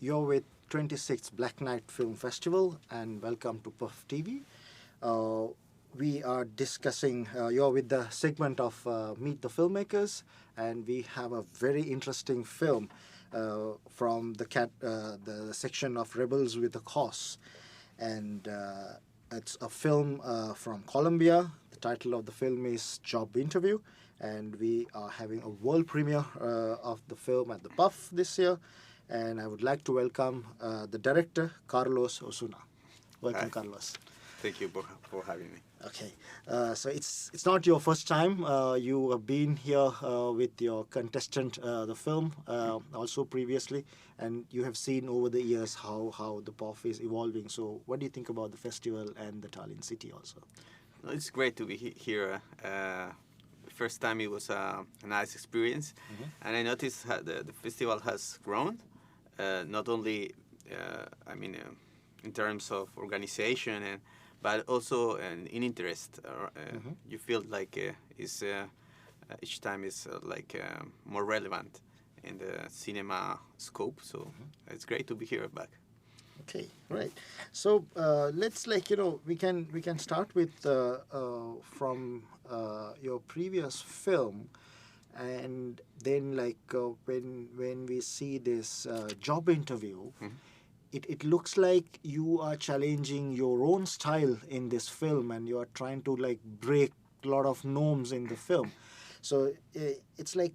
You're with 26th Black Night Film Festival, and welcome to PÖFF TV. We are discussing, you're with the segment of Meet the Filmmakers, and we have a very interesting film from the section of Rebels with a Cause. And it's a film from Colombia. The title of the film is Job Interview, and we are having a world premiere of the film at the PÖFF this year. And I would like to welcome the director, Carlos Osuna. Welcome, Carlos. Thank you for having me. Okay, so it's not your first time. You have been here with your contestant, the film, also previously, and you have seen over the years how the PÖFF is evolving. So what do you think about the festival and the Tallinn city also? It's great to be here. First time it was a nice experience, and I noticed how the festival has grown, not only, in terms of organization but also in interest. You feel like each time is more relevant in the cinema scope. So it's great to be here back. Okay, right. So let's we can start with from your previous film, and then when we see this job interview. It looks like you are challenging your own style in this film, and you are trying to break a lot of norms in the film. So it's like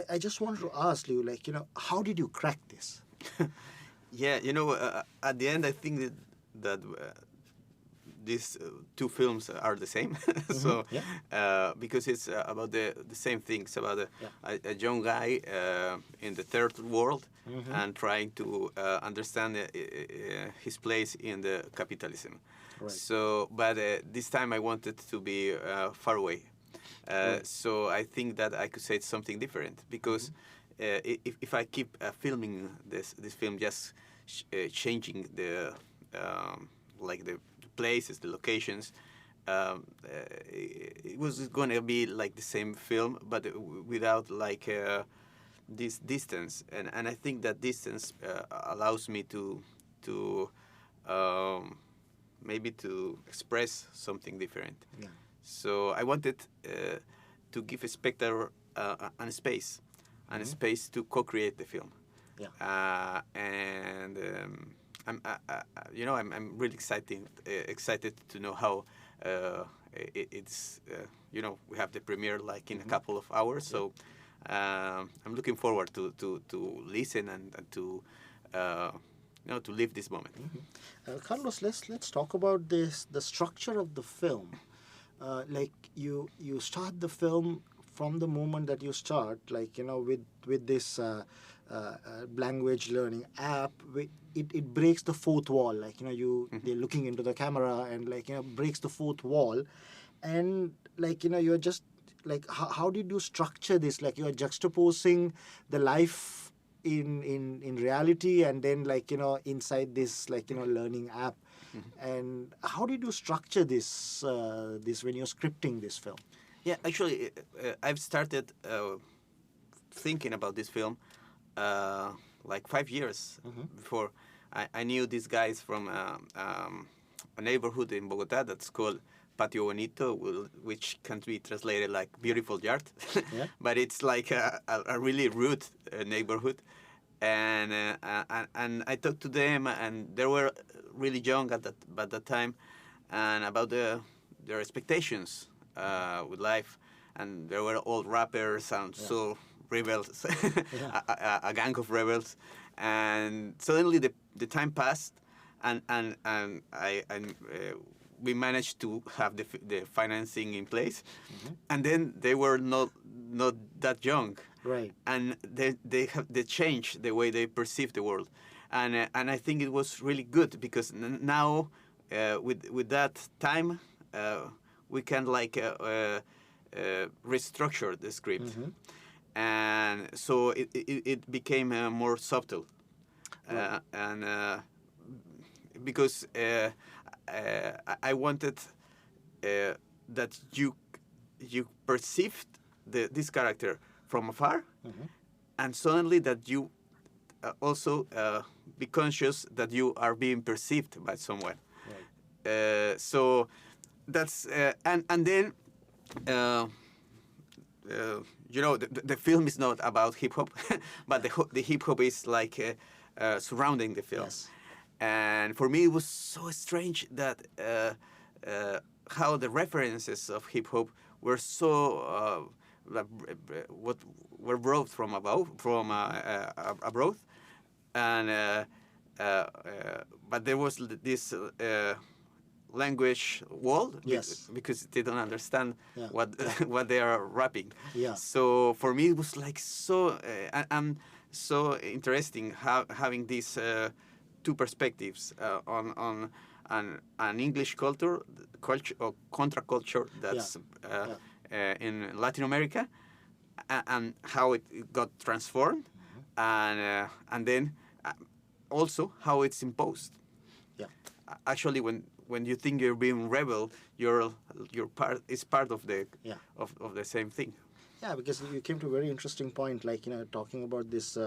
I just wanted to ask you, how did you crack this? Yeah, at the end I think that these two films are the same. So because it's about the same things, about a young guy in the third world and trying to understand his place in the capitalism. Right. So but this time I wanted to be far away. So I think that I could say something different, because if I keep filming this film, just changing the the places, the locations, it was going to be like the same film, but without this distance. And I think that distance allows me to maybe to express something different. Yeah. So I wanted to give a spectator a space, and a space to co-create the film. Yeah. I'm really excited to know how it's. We have the premiere in a couple of hours, so I'm looking forward to listen and to to live this moment. Carlos, let's talk about the structure of the film. You start the film from the moment that you start, with this language learning app. It breaks the fourth wall. They're looking into the camera and breaks the fourth wall, and you're just how did you structure this? You're juxtaposing the life in reality, and then inside this learning app. And how did you structure this when you're scripting this film? Yeah, actually, I've started thinking about this film 5 years before. I knew these guys from a neighborhood in Bogota that's called Patio Bonito, which can be translated like beautiful yard. Yeah. But it's a really rude neighborhood. And I talked to them, and they were really young at that time, and about their expectations with life, and there were all rappers and so rebels, a gang of rebels, and suddenly the time passed, and we managed to have the financing in place, and then they were not that young. Right. And they changed the way they perceive the world, and I think it was really good, because now with that time we can restructure the script, and so it became more subtle, and because I wanted that you perceived this character from afar, and suddenly that you also be conscious that you are being perceived by someone. So that's and then the film is not about hip hop, but the hip hop is like surrounding the film. Yes. And for me, it was so strange that how the references of hip hop were so what were brought from above, from abroad, and but there was this language wall, Yes. because they don't understand Yeah. what what they are rapping. Yeah. So for me, it was like so and so interesting having these two perspectives on an English culture or contraculture that's in Latin America, and how it got transformed, and then also how it's imposed. Yeah. Actually, when you think you're being rebel, you're part of the of the same thing. Yeah, because you came to a very interesting point, like, talking about this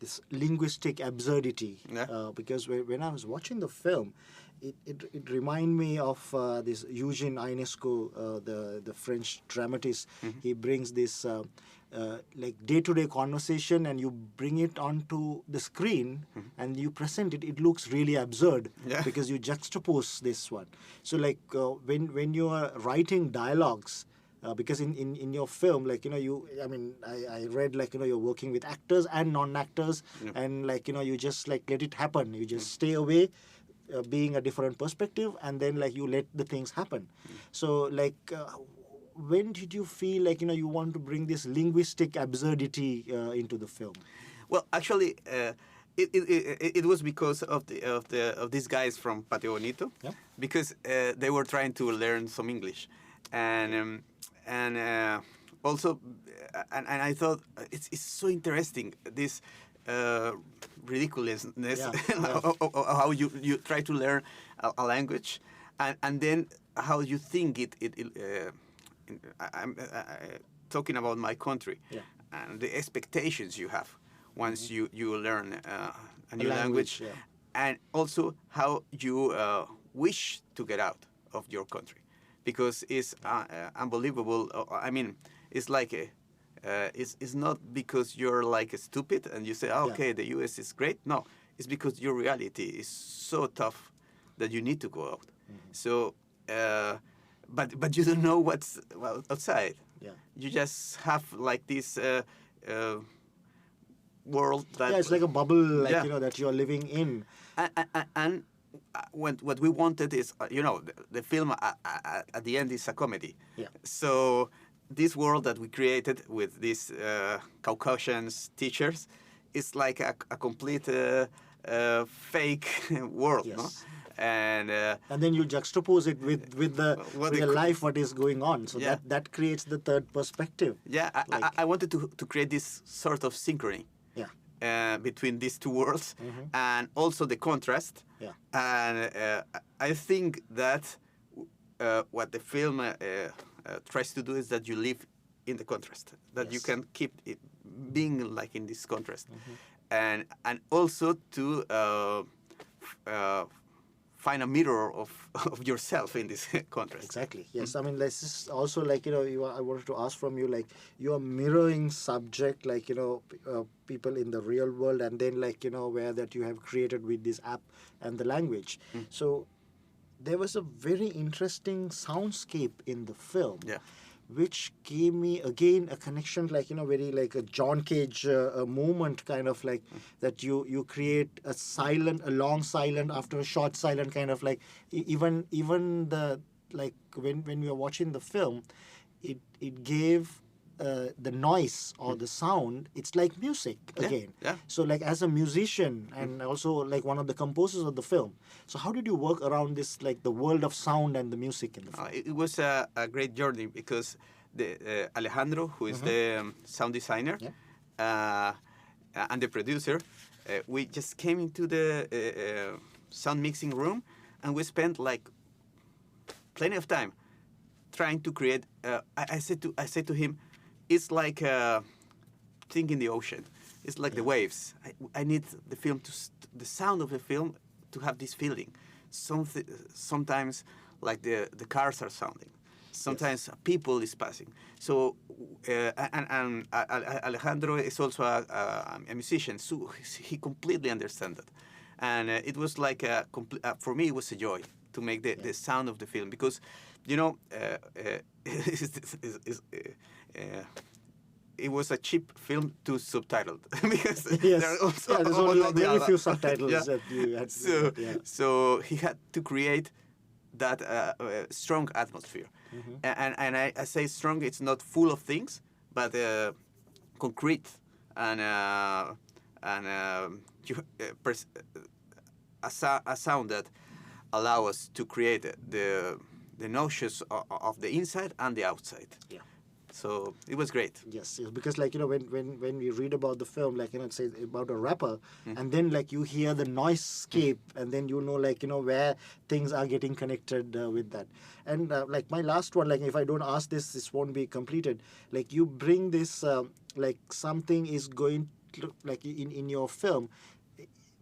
this linguistic absurdity. Yeah. Because when I was watching the film, it reminded me of this Eugene Ionesco, the French dramatist. Mm-hmm. He brings this like day-to-day conversation, and you bring it onto the screen, and you present it. It looks really absurd, Yeah. because you juxtapose this one. So like when you are writing dialogues. Because in your film, like, I read, like, you're working with actors and non-actors, and like, you just like let it happen. You just stay away, being a different perspective, and then like you let the things happen. So like, when did you feel like, you want to bring this linguistic absurdity into the film? Well, actually, it was because of these guys from Patio Bonito, Yeah. because they were trying to learn some English, and also, and I thought it's so interesting, this ridiculousness, how you try to learn a language, and then how you think it I'm talking about my country, and the expectations you have once you learn a new language, and also how you wish to get out of your country. Because it's unbelievable. I mean, it's like it's not because you're like stupid and you say, okay, the U.S. is great. No, it's because your reality is so tough that you need to go out. So, but you don't know what's outside. Yeah. You just have like this world that. Yeah, it's like a bubble, like, that you're living in. And what we wanted is, the film at the end is a comedy. Yeah. So this world that we created with these Caucasians teachers is like a complete fake world, Yes. no? And then you juxtapose it with the life what is going on. So that creates the third perspective. Yeah, I wanted to create this sort of synchrony. Yeah. Between these two worlds, and also the contrast. Yeah. And I think that what the film tries to do is that you live in the contrast, that you can keep it being like in this contrast, and also to find a mirror of yourself in this contrast. Exactly. Yes. I mean, this is also like, I wanted to ask from you, like, you are mirroring subject, like, people in the real world, and then like, where that you have created with this app and the language. So there was a very interesting soundscape in the film. Yeah. Which gave me again a connection, like, very like a John Cage moment, kind of like that you create a long silent after a short silent, kind of like even the, like, when we were watching the film, it gave the noise or the sound, it's like music again. Yeah. So like, as a musician and also like one of the composers of the film, so how did you work around this, like the world of sound and the music in the film? It was a great journey, because the Alejandro, who is the sound designer, and the producer, we just came into the sound mixing room, and we spent like plenty of time trying to create. I said to him, it's like think in the ocean. It's like the waves. I need the film the sound of the film to have this feeling. Sometimes like the cars are sounding. Sometimes people is passing. So and Alejandro is also a musician, so he completely understands that. And it was like for me it was a joy to make the sound of the film, because you know it was a cheap film to subtitle because there are also there's only like very few subtitles that you had. So he had to create that strong atmosphere. And I say strong, it's not full of things, but concrete and a sound that allow us to create the notions of the inside and the outside. Yeah. So it was great. Yes, because like, you know, when we read about the film, like, you know, it says about a rapper, and then like you hear the noisescape, and then you know, like, you know, where things are getting connected with that. And like my last one, like if I don't ask this won't be completed. Like you bring this, like something is going to, like in your film,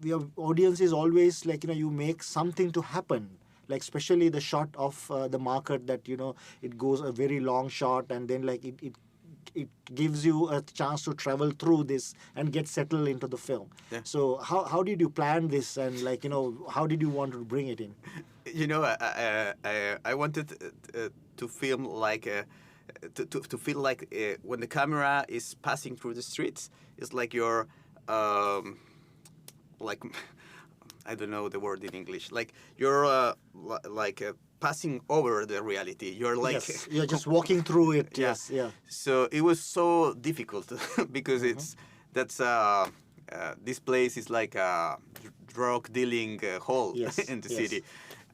your audience is always like, you know, you make something to happen. Like especially the shot of the market, that, you know, it goes a very long shot, and then like it gives you a chance to travel through this and get settled into the film. Yeah. So how did you plan this, and like, you know, how did you want to bring it in? You know, I wanted to film like to feel like when the camera is passing through the streets, it's like you're like. I don't know the word in English. Like you're passing over the reality. You're like you're just walking through it. Yeah. Yes, yeah. So it was so difficult because this place is like a drug dealing hall in the city,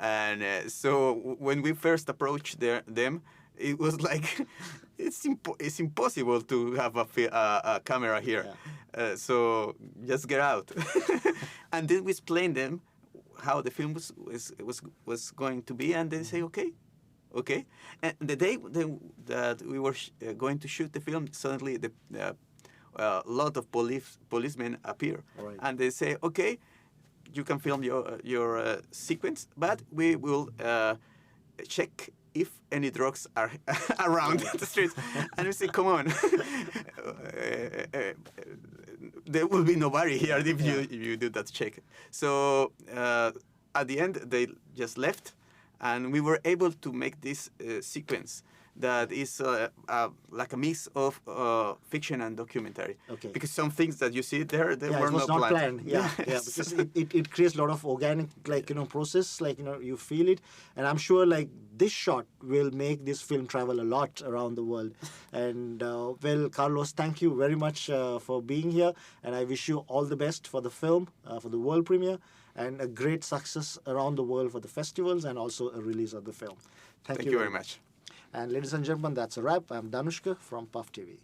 and so when we first approached them, it was like it's impossible to have a camera here. Yeah. So just get out. And then we explained them how the film was going to be, and they say okay. And the day that we were going to shoot the film, suddenly a lot of policemen appear, and they say okay, you can film your sequence, but we will check if any drugs are around the streets. And we say, come on, there will be nobody here if you do that check. So at the end, they just left, and we were able to make this sequence that is like a mix of fiction and documentary. Okay. Because some things that you see there, they were not planned. Yeah, because it creates a lot of organic, like, you know, process, like, you know, you feel it. And I'm sure like this shot will make this film travel a lot around the world. And well, Carlos, thank you very much for being here. And I wish you all the best for the film, for the world premiere, and a great success around the world for the festivals, and also a release of the film. Thank you very much. And ladies and gentlemen, that's a wrap. I'm Dhanushka from PÖFF TV.